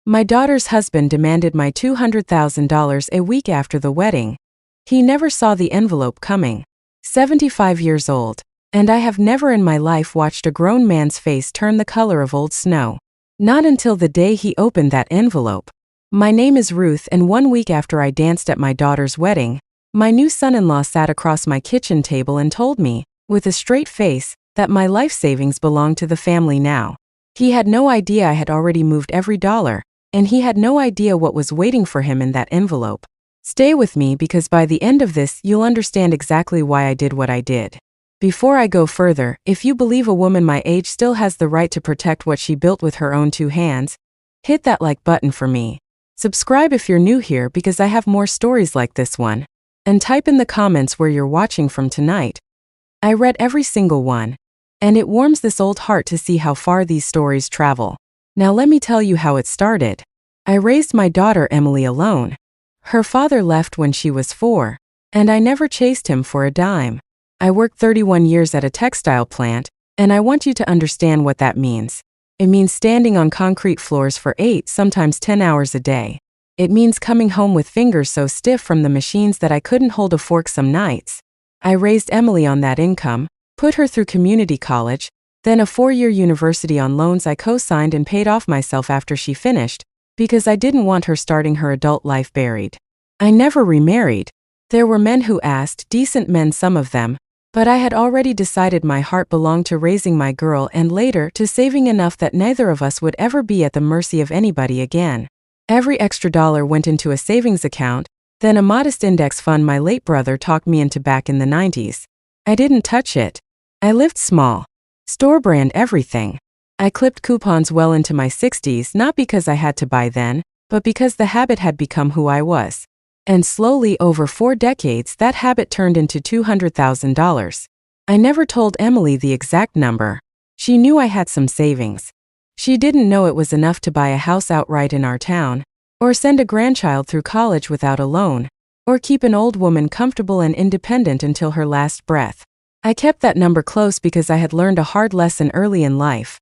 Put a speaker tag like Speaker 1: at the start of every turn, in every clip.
Speaker 1: My daughter's husband demanded my $200,000 a week after the wedding. He never saw the envelope coming. 75 years old, and I have never in my life watched a grown man's face turn the color of old snow. Not until the day he opened that envelope. My name is Ruth, and 1 week after I danced at my daughter's wedding, my new son-in-law sat across my kitchen table and told me, with a straight face, that my life savings belonged to the family now. He had no idea I had already moved every dollar, and he had no idea what was waiting for him in that envelope. Stay with me because by the end of this you'll understand exactly why I did what I did. Before I go further, if you believe a woman my age still has the right to protect what she built with her own 2 hands, hit that like button for me. Subscribe if you're new here because I have more stories like this one. And type in the comments where you're watching from tonight. I read every single one. And it warms this old heart to see how far these stories travel. Now let me tell you how it started. I raised my daughter Emily alone. Her father left when she was 4, and I never chased him for a dime. I worked 31 years at a textile plant, and I want you to understand what that means. It means standing on concrete floors for 8, sometimes 10 hours a day. It means coming home with fingers so stiff from the machines that I couldn't hold a fork some nights. I raised Emily on that income, put her through community college, then a 4-year university on loans I co-signed and paid off myself after she finished, because I didn't want her starting her adult life buried. I never remarried. There were men who asked, decent men some of them, but I had already decided my heart belonged to raising my girl and later to saving enough that neither of us would ever be at the mercy of anybody again. Every extra dollar went into a savings account, then a modest index fund my late brother talked me into back in the 90s. I didn't touch it. I lived small. Store brand everything. I clipped coupons well into my 60s not because I had to buy then, but because the habit had become who I was. And slowly over 4 decades that habit turned into $200,000. I never told Emily the exact number. She knew I had some savings. She didn't know it was enough to buy a house outright in our town, or send a grandchild through college without a loan, or keep an old woman comfortable and independent until her last breath. I kept that number close because I had learned a hard lesson early in life.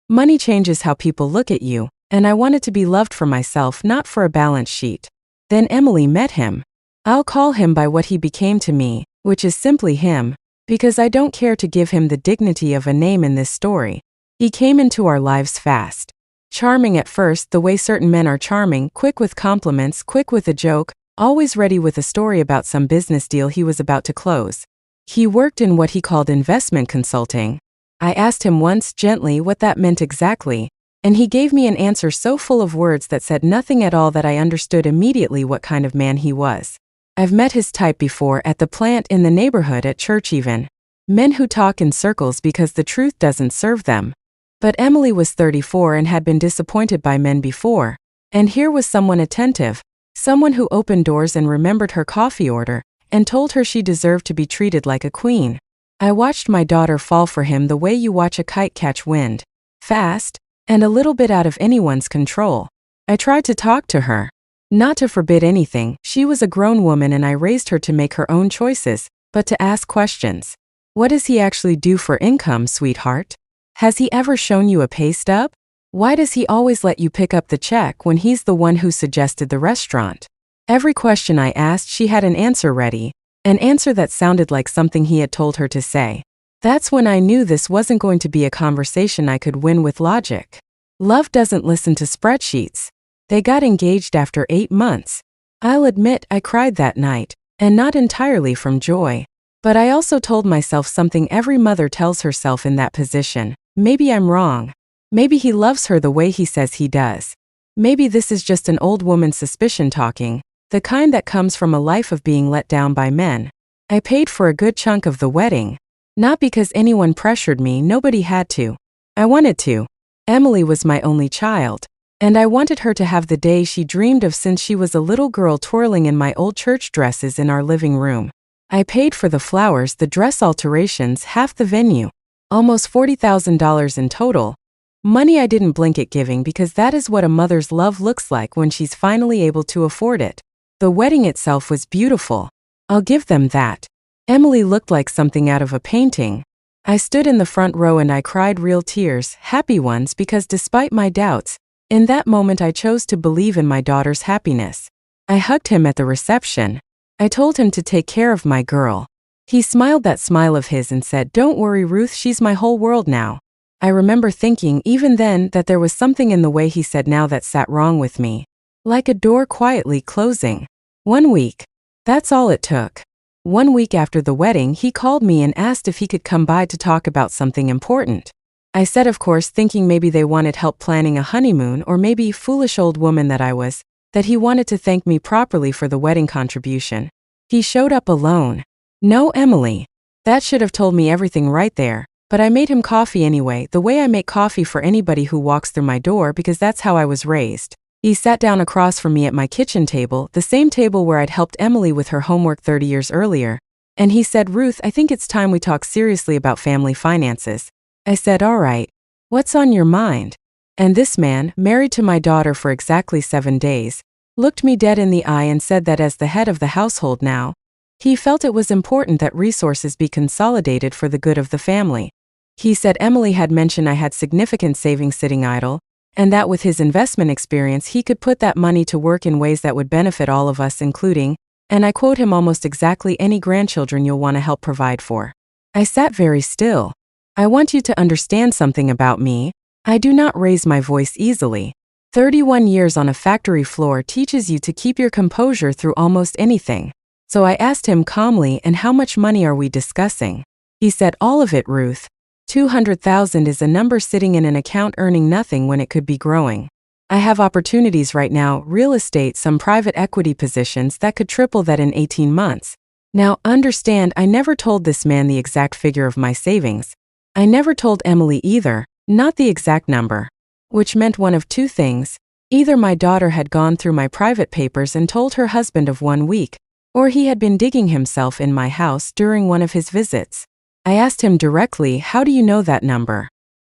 Speaker 1: Money changes how people look at you, and I wanted to be loved for myself, not for a balance sheet. Then Emily met him. I'll call him by what he became to me, which is simply him, because I don't care to give him the dignity of a name in this story. He came into our lives fast. Charming at first, the way certain men are charming, quick with compliments, quick with a joke, always ready with a story about some business deal he was about to close. He worked in what he called investment consulting. I asked him once gently what that meant exactly, and he gave me an answer so full of words that said nothing at all that I understood immediately what kind of man he was. I've met his type before at the plant, in the neighborhood, at church even. Men who talk in circles because the truth doesn't serve them. But Emily was 34 and had been disappointed by men before. And here was someone attentive, someone who opened doors and remembered her coffee order, and told her she deserved to be treated like a queen. I watched my daughter fall for him the way you watch a kite catch wind. Fast, and a little bit out of anyone's control. I tried to talk to her. Not to forbid anything, she was a grown woman and I raised her to make her own choices, but to ask questions. What does he actually do for income, sweetheart? Has he ever shown you a pay stub? Why does he always let you pick up the check when he's the one who suggested the restaurant? Every question I asked, she had an answer ready, an answer that sounded like something he had told her to say. That's when I knew this wasn't going to be a conversation I could win with logic. Love doesn't listen to spreadsheets. They got engaged after 8 months. I'll admit I cried that night, and not entirely from joy. But I also told myself something every mother tells herself in that position. Maybe I'm wrong. Maybe he loves her the way he says he does. Maybe this is just an old woman's suspicion talking, the kind that comes from a life of being let down by men. I paid for a good chunk of the wedding. Not because anyone pressured me, nobody had to. I wanted to. Emily was my only child, and I wanted her to have the day she dreamed of since she was a little girl twirling in my old church dresses in our living room. I paid for the flowers, the dress alterations, half the venue. Almost $40,000 in total. Money I didn't blink at giving because that is what a mother's love looks like when she's finally able to afford it. The wedding itself was beautiful. I'll give them that. Emily looked like something out of a painting. I stood in the front row and I cried real tears, happy ones, because despite my doubts, In that moment I chose to believe in my daughter's happiness. I hugged him at the reception. I told him to take care of my girl. He smiled that smile of his and said, "Don't worry, Ruth, she's my whole world now." I remember thinking even then that there was something in the way he said now that sat wrong with me. Like a door quietly closing. 1 week. That's all it took. 1 week after the wedding, he called me and asked if he could come by to talk about something important. I said of course, thinking maybe they wanted help planning a honeymoon, or maybe, foolish old woman that I was, that he wanted to thank me properly for the wedding contribution. He showed up alone. No, Emily. That should have told me everything right there. But I made him coffee anyway, the way I make coffee for anybody who walks through my door, because that's how I was raised. He sat down across from me at my kitchen table, the same table where I'd helped Emily with her homework 30 years earlier. And he said, "Ruth, I think it's time we talk seriously about family finances." I said, "All right. What's on your mind?" And this man, married to my daughter for exactly 7 days, looked me dead in the eye and said that as the head of the household now, he felt it was important that resources be consolidated for the good of the family. He said Emily had mentioned I had significant savings sitting idle, and that with his investment experience he could put that money to work in ways that would benefit all of us, including, and I quote him, "almost exactly any grandchildren you'll want to help provide for." I sat very still. I want you to understand something about me. I do not raise my voice easily. 31 years on a factory floor teaches you to keep your composure through almost anything. So I asked him calmly, "And how much money are we discussing?" He said, "All of it, Ruth. 200,000 is a number sitting in an account earning nothing when it could be growing. I have opportunities right now, real estate, some private equity positions that could triple that in 18 months. Now, understand, I never told this man the exact figure of my savings. I never told Emily either, not the exact number. Which meant one of two things. Either my daughter had gone through my private papers and told her husband of 1 week, or he had been digging himself in my house during one of his visits. I asked him directly, "How do you know that number?"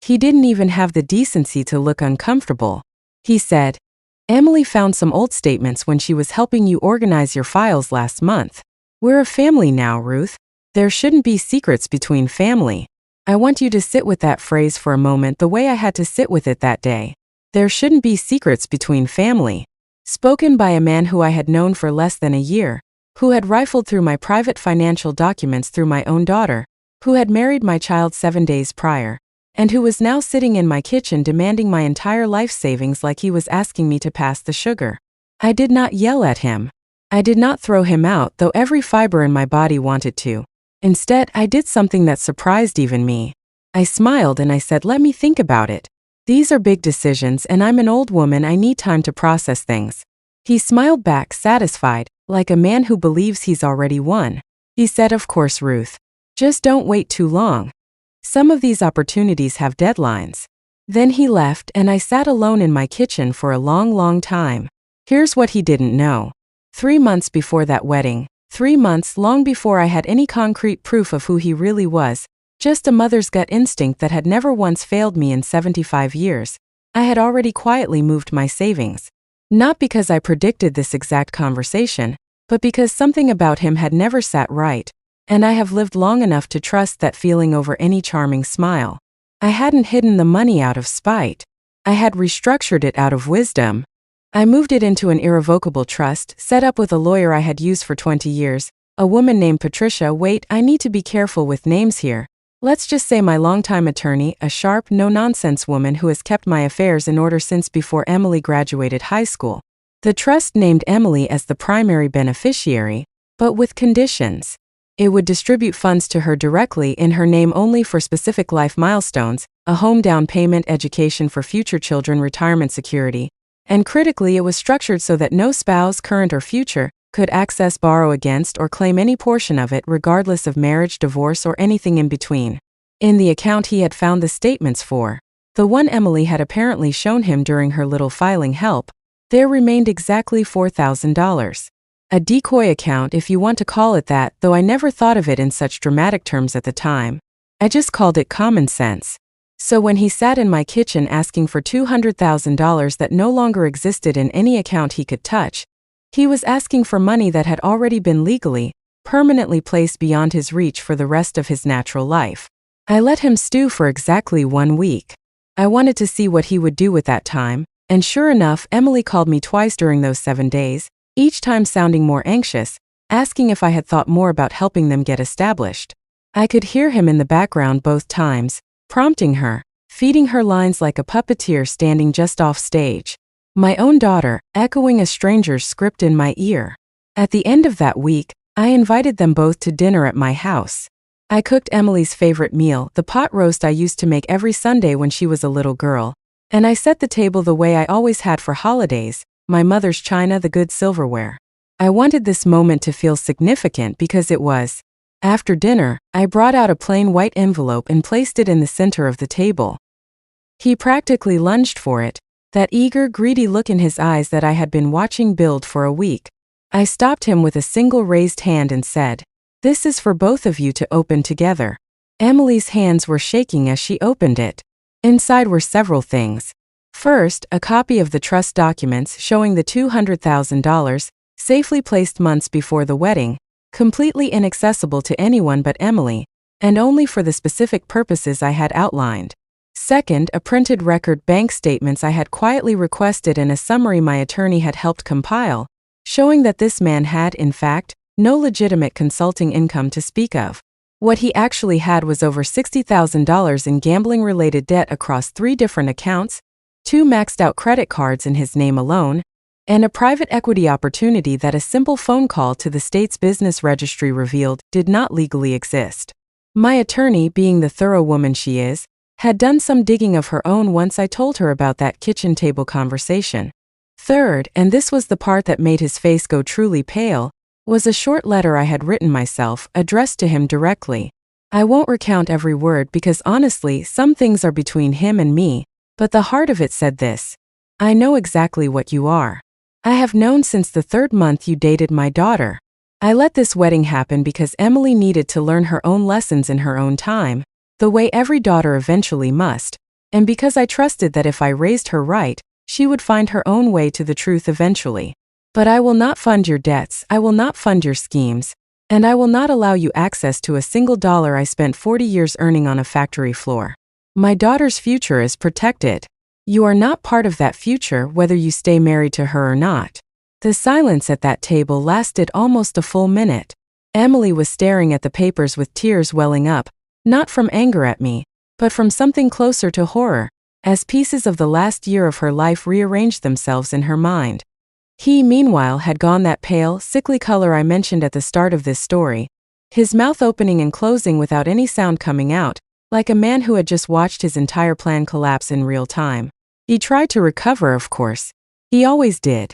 Speaker 1: He didn't even have the decency to look uncomfortable. He said, "Emily found some old statements when she was helping you organize your files last month. We're a family now, Ruth. There shouldn't be secrets between family." I want you to sit with that phrase for a moment, the way I had to sit with it that day. There shouldn't be secrets between family. Spoken by a man who I had known for less than a year, who had rifled through my private financial documents through my own daughter, who had married my child 7 days prior, and who was now sitting in my kitchen demanding my entire life savings like he was asking me to pass the sugar. I did not yell at him. I did not throw him out, though every fiber in my body wanted to. Instead, I did something that surprised even me. I smiled and I said, "Let me think about it. These are big decisions and I'm an old woman, I need time to process things." He smiled back, satisfied, like a man who believes he's already won. He said, "Of course, Ruth. Just don't wait too long. Some of these opportunities have deadlines." Then he left and I sat alone in my kitchen for a long time. Here's what he didn't know. 3 months before that wedding, 3 months long before I had any concrete proof of who he really was, just a mother's gut instinct that had never once failed me in 75 years, I had already quietly moved my savings. Not because I predicted this exact conversation, but because something about him had never sat right. And I have lived long enough to trust that feeling over any charming smile. I hadn't hidden the money out of spite. I had restructured it out of wisdom. I moved it into an irrevocable trust, set up with a lawyer I had used for 20 years, a woman named Patricia. Wait, I need to be careful with names here. Let's just say my longtime attorney, a sharp, no-nonsense woman who has kept my affairs in order since before Emily graduated high school. The trust named Emily as the primary beneficiary, but with conditions. It would distribute funds to her directly in her name only for specific life milestones, a home down payment, education for future children, retirement security, and critically it was structured so that no spouse, current or future, could access, borrow against, or claim any portion of it regardless of marriage, divorce, or anything in between. In the account he had found the statements for, the one Emily had apparently shown him during her little filing help, there remained exactly $4,000. A decoy account, if you want to call it that, though I never thought of it in such dramatic terms at the time. I just called it common sense. So when he sat in my kitchen asking for $200,000 that no longer existed in any account he could touch, he was asking for money that had already been legally, permanently placed beyond his reach for the rest of his natural life. I let him stew for exactly 1 week. I wanted to see what he would do with that time, And sure enough, Emily called me twice during those 7 days, each time sounding more anxious, asking if I had thought more about helping them get established. I could hear him in the background both times, prompting her, feeding her lines like a puppeteer standing just off stage. My own daughter, echoing a stranger's script in my ear. At the end of that week, I invited them both to dinner at my house. I cooked Emily's favorite meal, the pot roast I used to make every Sunday when she was a little girl. And I set the table the way I always had for holidays, my mother's china, the good silverware. I wanted this moment to feel significant because it was. After dinner, I brought out a plain white envelope and placed it in the center of the table. He practically lunged for it, that eager, greedy look in his eyes that I had been watching build for a week. I stopped him with a single raised hand and said, "This is for both of you to open together." Emily's hands were shaking as she opened it. Inside were several things. First, a copy of the trust documents showing the $200,000, safely placed months before the wedding, completely inaccessible to anyone but Emily, and only for the specific purposes I had outlined. Second, a printed record, bank statements I had quietly requested, and a summary my attorney had helped compile, showing that this man had, in fact, no legitimate consulting income to speak of. What he actually had was over $60,000 in gambling-related debt across 3 different accounts, 2 maxed-out credit cards in his name alone, and a private equity opportunity that a simple phone call to the state's business registry revealed did not legally exist. My attorney, being the thorough woman she is, had done some digging of her own once I told her about that kitchen table conversation. Third, and this was the part that made his face go truly pale, was a short letter I had written myself, addressed to him directly. I won't recount every word because honestly, some things are between him and me, but the heart of it said this: "I know exactly what you are. I have known since the 3rd month you dated my daughter. I let this wedding happen because Emily needed to learn her own lessons in her own time, the way every daughter eventually must, and because I trusted that if I raised her right, she would find her own way to the truth eventually. But I will not fund your debts, I will not fund your schemes, and I will not allow you access to a single dollar I spent 40 years earning on a factory floor. My daughter's future is protected. You are not part of that future whether you stay married to her or not." The silence at that table lasted almost a full minute. Emily was staring at the papers with tears welling up, not from anger at me, but from something closer to horror, as pieces of the last year of her life rearranged themselves in her mind. He, meanwhile, had gone that pale, sickly color I mentioned at the start of this story, his mouth opening and closing without any sound coming out, like a man who had just watched his entire plan collapse in real time. He tried to recover, of course. He always did.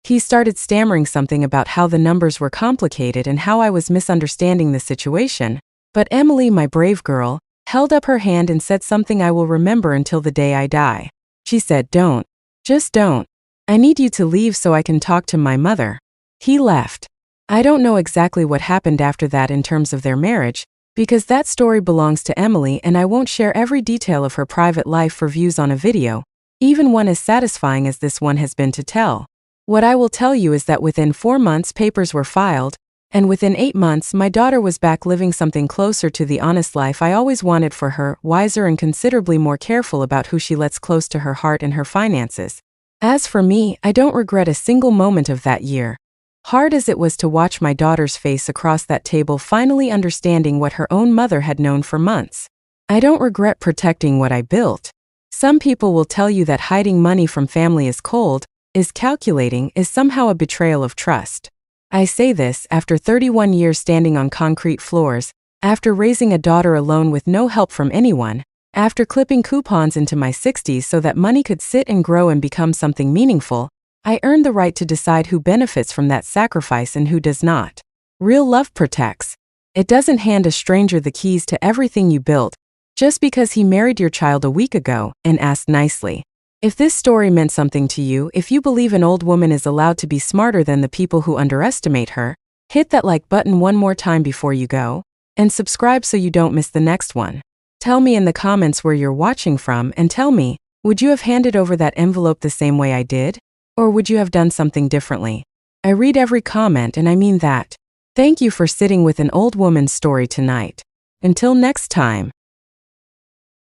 Speaker 1: He started stammering something about how the numbers were complicated and how I was misunderstanding the situation, but Emily, my brave girl, held up her hand and said something I will remember until the day I die. She said, "Don't. Just don't. I need you to leave so I can talk to my mother." He left. I don't know exactly what happened after that in terms of their marriage, because that story belongs to Emily and I won't share every detail of her private life for views on a video, even one as satisfying as this one has been to tell. What I will tell you is that within 4 months papers were filed, and within 8 months my daughter was back living something closer to the honest life I always wanted for her, wiser and considerably more careful about who she lets close to her heart and her finances. As for me, I don't regret a single moment of that year. Hard as it was to watch my daughter's face across that table finally understanding what her own mother had known for months. I don't regret protecting what I built. Some people will tell you that hiding money from family is cold, is calculating, is somehow a betrayal of trust. I say this after 31 years standing on concrete floors, after raising a daughter alone with no help from anyone, after clipping coupons into my 60s so that money could sit and grow and become something meaningful. I earned the right to decide who benefits from that sacrifice and who does not. Real love protects. It doesn't hand a stranger the keys to everything you built, just because he married your child a week ago and asked nicely. If this story meant something to you, if you believe an old woman is allowed to be smarter than the people who underestimate her, hit that like button one more time before you go, and subscribe so you don't miss the next one. Tell me in the comments where you're watching from and tell me, would you have handed over that envelope the same way I did? Or would you have done something differently? I read every comment and I mean that. Thank you for sitting with an old woman's story tonight. Until next time.